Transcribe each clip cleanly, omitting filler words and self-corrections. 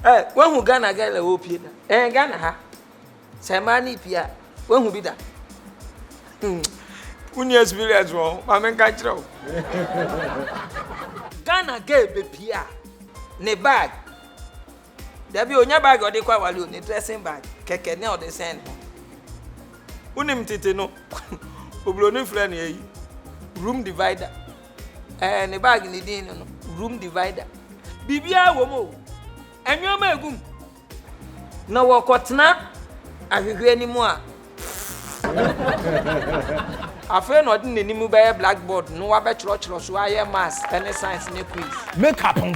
When who Ghana girl a whoop you? Ghana ha. Samani Pia. When who be that? When you experience wrong, Mamma catch you. Ghana girl be Pia. Ne bag. There be on your bag or the quawalu, ne dressing bag. Keke ne or the sand. Unim titino. Obloni friend ye. Room divider. Ne bag in the din, room divider. Bibia womo. And your magum. No walk whatna. I will hear any more. I feel not in the by a blackboard, no about church or so I am mass, any science in a quiz. Make up on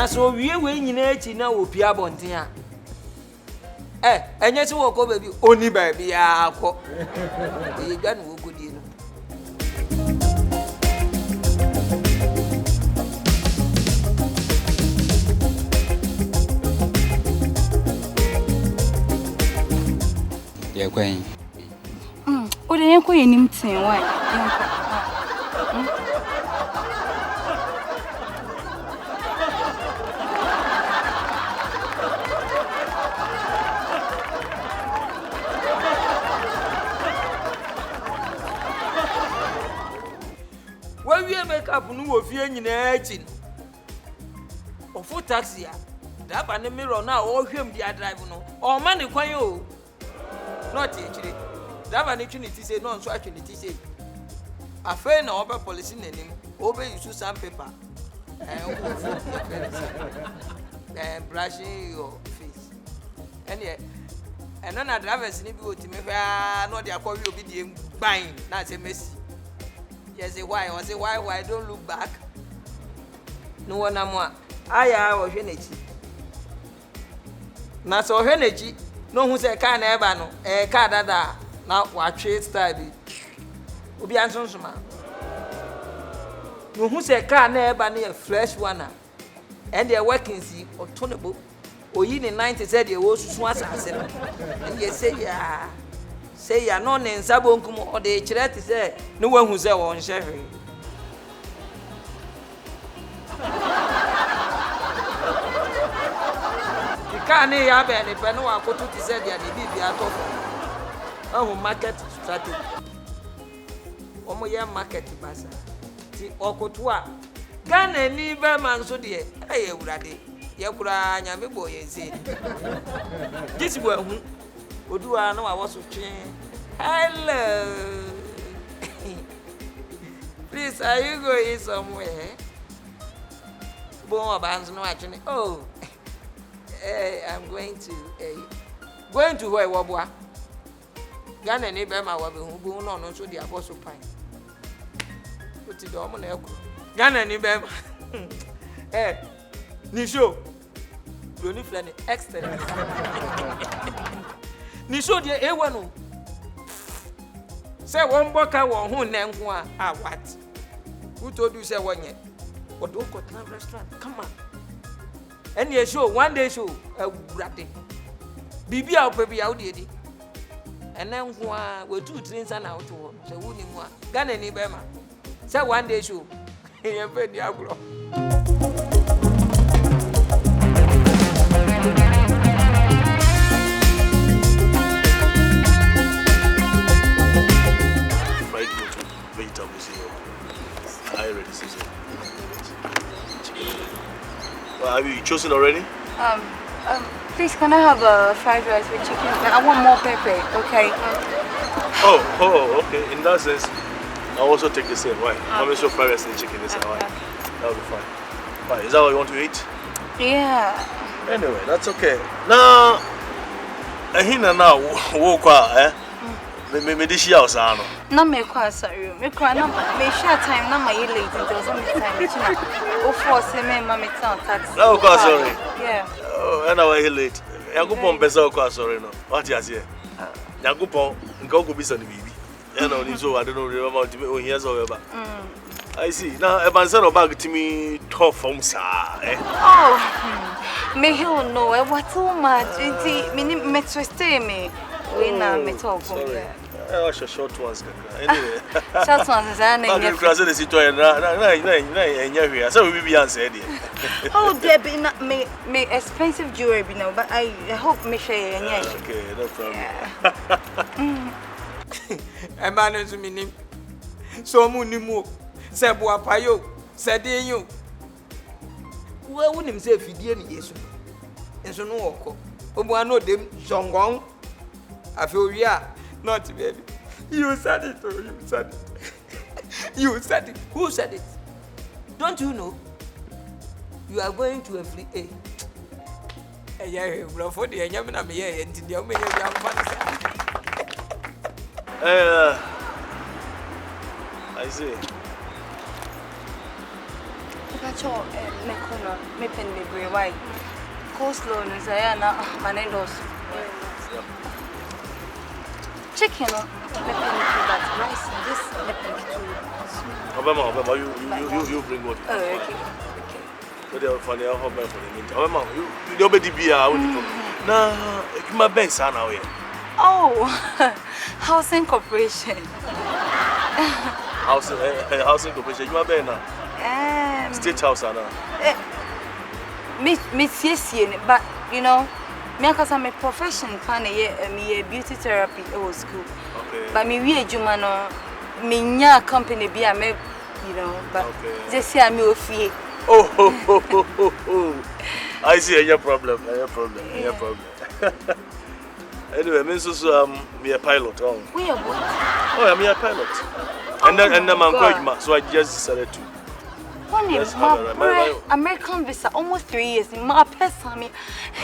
So we in now will be abontia. And yes, walk over you only baby. You done who good in. You're going. Oh, they ain't going anything. Why? Up no of you in aging. Or for taxi, that and the mirror now, or him the driver no, or money quite you. Not actually. That and the Trinity say no, so actually say. A friend or over policy name, over you some paper and brushing your face. And yet, and then I drivers need to me, not the call you be buying, that's a mess. Yes, why? I say why don't look back? No one more. I was energy. Na so energy. No who say car never no. Car that now watch trade style. Obi anson so man. No who say car never near fresh one. And they working see or tonable. Or in the 90s said they was swans and you say yeah. Say ya no ne nsabo nkum o de kire te say no wahu say won hyewe ikane ya be ne pe no akoto te say dia de bibia to ahu market strategy omo ye market basa ti okoto a Ghana ni be man so de Efiewura ye kura nyame boye nse gisi bo ahu Odua no I was watching. Hello. Please, are you going somewhere? Bon bands no actually. Oh. I'm going to where Wabwa. Ghana ni be ma wabe hu bu no so the apostle pine. Put it on na ekro. Ghana ni be ma. Ni show. Doni flani excellent. Ni show the A1. Say one boka won hu na nko a what? Who told you say one yet? What do go to restaurant? Come on. Any show one day show brate. Bibi a opebi a odi. And then we two trains and out to one. So who ni mo? Ghana ni be ma. Say one day show. You pay the agro. chosen already? Please, can I have a fried rice with chicken? I want more pepper, okay? Oh, okay. In that sense, I'll also take the same. Why? How many fried rice and chicken is alright? That'll be fine. Right, is that what you want to eat? Yeah. Anyway, that's okay. Now, now, walk out, me dish house, I know. No, me quite sorry. Me quite no. Me share time. No, my late until some time. Me china. Oh, force me, mommy, taxi. No, quite sorry. Yeah. Oh, and I was late. Yakupon pesa quite sorry no. What you say? Yakupon, nko ko bisa ni bibi. You know, so I don't know the amount to me years over. I see. Now, a man said about to me tough from sir. Oh, me he'll know what too much. Me twiste me. We na me talk from there. I was a short ones. Anyway, short ones is an I'm cross the situation. No, so we be answered. Oh, there be not me expensive jewelry, but I hope me share. Okay, no problem. A man is meaning so munimu, Sebua Payo, Sadio. Where would him say if he didn't yes? And so no, Obuano dem Jongong. Efiewura, not baby. You said it, you said it. You said it. Who said it? Don't you know? You are going to a free A. Yeah, for the Yamina, me, and the young I see. Pacho, me pen me bring why? Coleslaw is a manendos. Chicken, let me that rice and this let me Obama, you bring what? Oh, okay. So they are funny. I'll have for the meantime. Obama, you don't be beer. Nah, my bank son now here. Oh, housing corporation. Housing corporation. You are better now. State house now. Miss yes, but you know. Because I'm a profession, me a beauty therapy at school. Okay. But me we a jumano, me nya company be a me, you know. But just say I'm your fee. Oh. I see your problem. Your problem. Anyway, me so me a pilot. We are what? Oh, I'm a pilot. And then I'm going, so I just decided to. Yes, American visa almost 3 years. My person,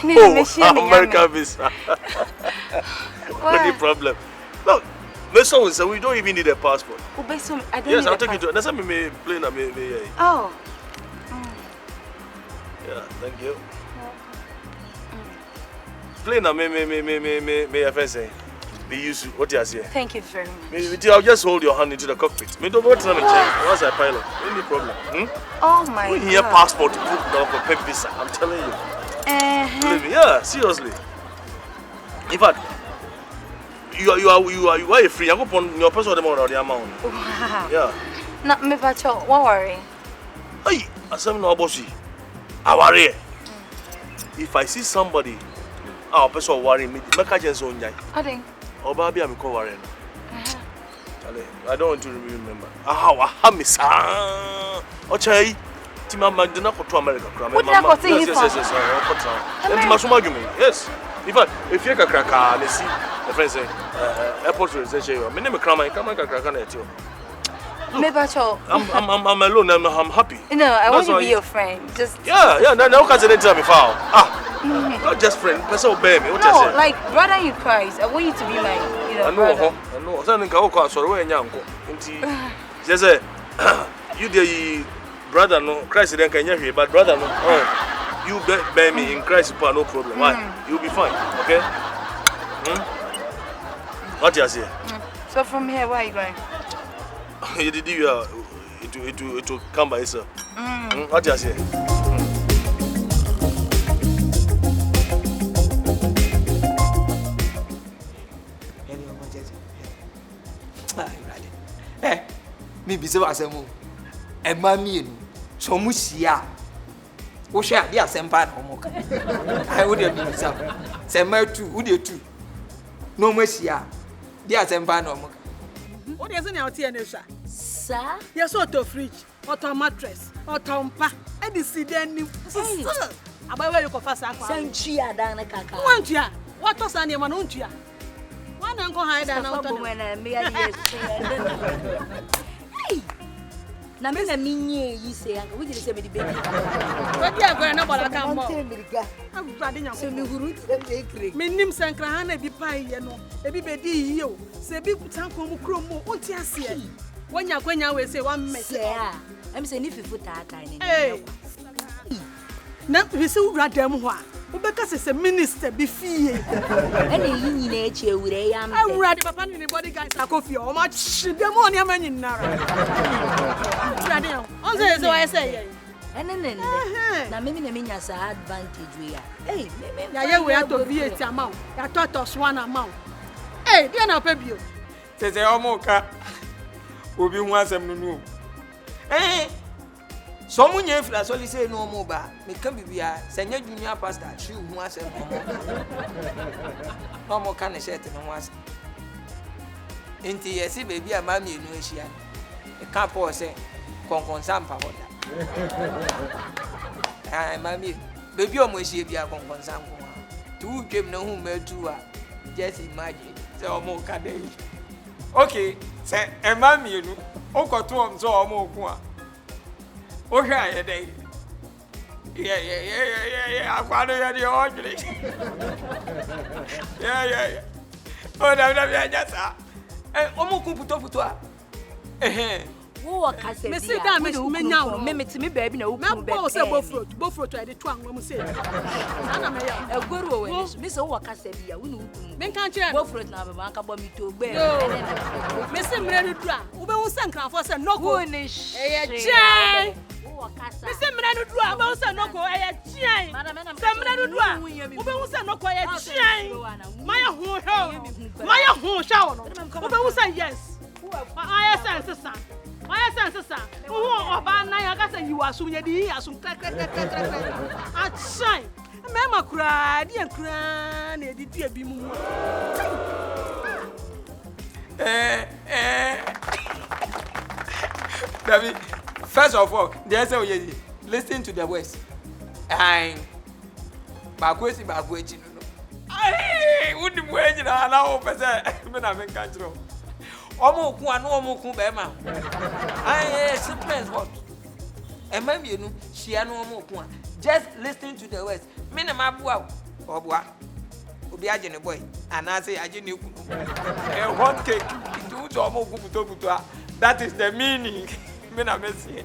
American visa. What the problem? Look, so we don't even need a passport. Yes, I'll take you to. That's how me plane. Oh. Yeah, thank you. Plane. Me FSA. Be used to what you say. Thank you very much. I'll just hold your hand into the cockpit. Me don't want to check. What's a pilot? Any problem? Oh my God. We need a passport to book now for pep visa. I'm telling you. Believe me. Yeah, seriously. In fact, you are free. I go on your person or the amount. Wow. Yeah. Not me, but don't worry. Hey, as I'm no bossy. I worry. If I see somebody, our person worry me. Make a just on jai. I think. Oh, baby, I'm covering. I don't want to remember. I miss. Okay. Timama did not go to America. Yes. In fact, if you're a cracker, and see the friends say, airport reservation, my name is Kramer, come on, cracker. I'm alone, I'm happy. No, I want to be your friend. Just yeah, no, can't tell me foul. Not just friend, but so baby. What no, like brother in Christ. I want you to be my, brother. I know. So I go sorry, just say, you the brother no Christ then can hear, but brother no. You bear me in Christ, no problem. Why? You'll be fine. Okay. What you say? So from here, where are you going? You did it will come by itself. What you say? Me say asem e ma mienu so mu sia wo hwe ade asem pa na mo ka ai wo de bi sa se ma tu wo de tu no mo sia de asem pa na mo ka wo de se na o tie na hwa sa yes auto fridge auto mattress auto mpa e di si den ni Abawe you confess akwa. Sentua dan na kaka. Wantua. What was an man untua? One uncle hide and out of me Hey. Na me na minye yi say anka we say me the baby. What you going na bola kan mo. I'm glad you so me huru say kire. Me nim sankra ha na bi pai ye no. E bi bedi yi o. Se bi kutan ko mu krom mo onti ase. Wanya kwanya we say one mess. Yeah. I'm say ni fifu ta aka ni. Hey. Na we say wura dem ho a. Ubeka se minister bi fie. Ene yi nyina echi ewure ya mbe. Awura de papa ni body guys akofie o ma dem on ya manyi nara. Awura de on say why say ene na me na menya sa advantage we ya. Hey, me ya ye we ato VAT amount. Ya totos one amount. Hey, dia na pa bio. Say omoka. Obi hu asem no. So munye fla so say no mo ba me kan bibia senya junior pastor shi hu asem no mo kan shirt no ho asem enti yesi baby a mami enu ehia e kan po se konkon pa hoda mami baby o mo ehia bia konkon sam ko tu dwem na hu matu a just imagine say o mo ka dey okay say e mami enu o ko to o so o mo ku a okay, yeah. I found it the ordinary. Yeah. Oh, no, just Omoku puto. Wo ka se me sit down me nya me me baby na wo me bo se bo fruit I dey to anwo mu say ana me ya egweru o we me se wo ka se bia wo no me kan kire bo fruit na baba aka bo mi to gbe me se mre no dura wo be wo se nkranfo se no go wo ni eye chai wo ka sa me se mre no dura wo be wo se no go eye chai se mre no dura wo be wo se no go eye chai maya hu sha wo no wo be wo se yes I sense son. I sense son. Who oba na ya ka say you asum ye di asum krek. Achai. Me ma kura di kura na di di abi mu. David, first of all, they say we listen to the voice. And bakwesi bakwechi no. Ai, udi mwenji na ala o pese me na me kanjro. Omo ku anu omo ku be ma. Ai, surprise what? E ma mienu, hia no omo ku a. Just listen to the words. Me na mabua obua. Obi aje ne boy. Ana say aje ne ku. E hot cake. Itu omo ku buto. That is the meaning. Me na me see.